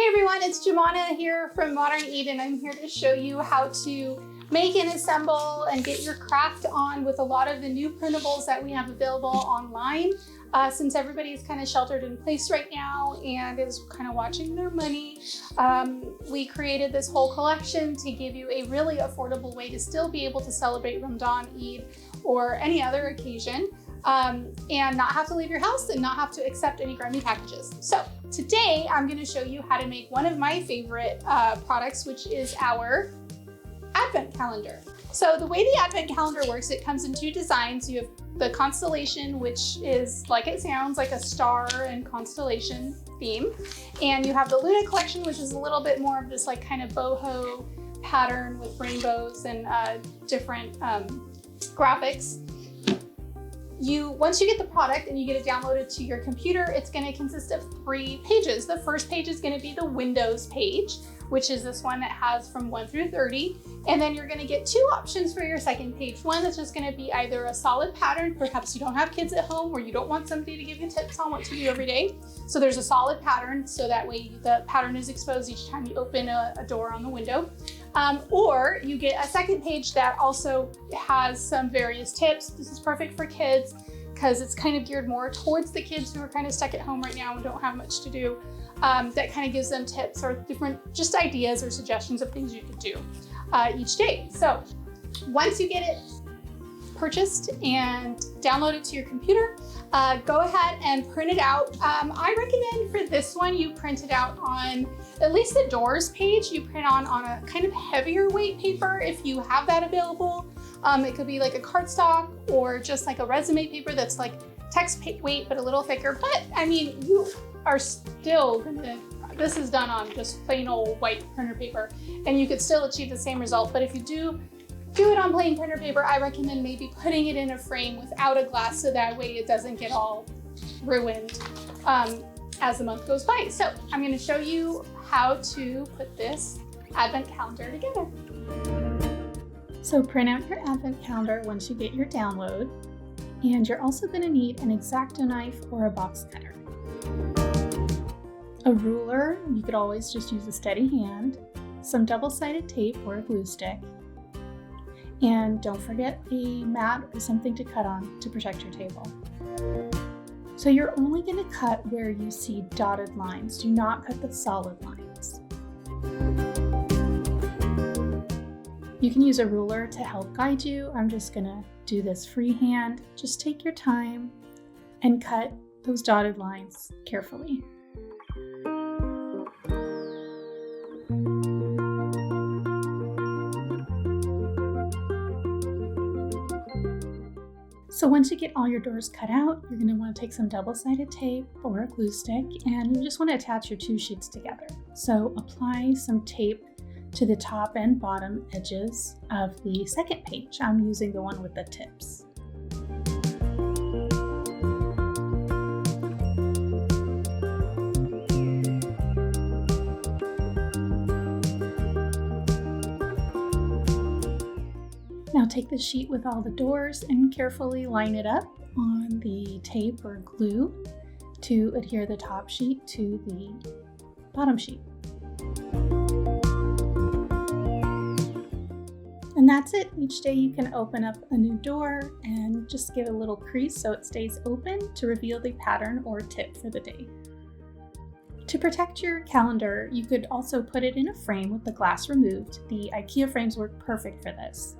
Hey everyone, it's Jumana here from modernEID, and I'm here to show you how to make and assemble and get your craft on with a lot of the new printables that we have available online. Since everybody's kind of sheltered in place right now and is kind of watching their money, we created this whole collection to give you a really affordable way to still be able to celebrate Ramadan, Eid, or any other occasion, and not have to leave your house and not have to accept any grimy packages. So today I'm going to show you how to make one of my favorite products, which is our Advent calendar. So the way the Advent calendar works, it comes in two designs. You have the constellation, which is like it sounds, like a star and constellation theme. And you have the Luna collection, which is a little bit more of this like kind of boho pattern with rainbows and different graphics. Once you get the product and you get it downloaded to your computer, it's going to consist of 3 pages. The first page is going to be the Windows page, which is this one that has from 1 through 30. And then you're going to get 2 options for your second page. One that's just going to be either a solid pattern, perhaps you don't have kids at home or you don't want somebody to give you tips on what to do every day. So there's a solid pattern, so that way the pattern is exposed each time you open a door on the window. Or you get a second page that also has some various tips. This is perfect for kids because it's kind of geared more towards the kids who are kind of stuck at home right now and don't have much to do. That kind of gives them tips or different just ideas or suggestions of things you could do each day. So once you get it purchased and download it to your computer, go ahead and print it out. I recommend for this one, you print it out on at least the doors page. You print on a kind of heavier weight paper if you have that available. It could be like a cardstock or just like a resume paper that's like text weight but a little thicker. But I mean, you are still gonna, this is done on just plain old white printer paper and you could still achieve the same result. But if you do it on plain printer paper, I recommend maybe putting it in a frame without a glass so that way it doesn't get all ruined as the month goes by. So I'm going to show you how to put this Advent calendar together. So print out your Advent calendar once you get your download, and you're also going to need an X-Acto knife or a box cutter. A ruler, you could always just use a steady hand, some double-sided tape or a glue stick, and don't forget a mat or something to cut on to protect your table. So you're only going to cut where you see dotted lines. Do not cut the solid lines. You can use a ruler to help guide you. I'm just going to do this freehand. Just take your time and cut those dotted lines carefully. So once you get all your doors cut out, you're going to want to take some double-sided tape or a glue stick, and you just want to attach your 2 sheets together. So apply some tape to the top and bottom edges of the second page. I'm using the one with the tips. Now take the sheet with all the doors and carefully line it up on the tape or glue to adhere the top sheet to the bottom sheet. And that's it. Each day you can open up a new door and just give a little crease so it stays open to reveal the pattern or tip for the day. To protect your calendar, you could also put it in a frame with the glass removed. The IKEA frames work perfect for this.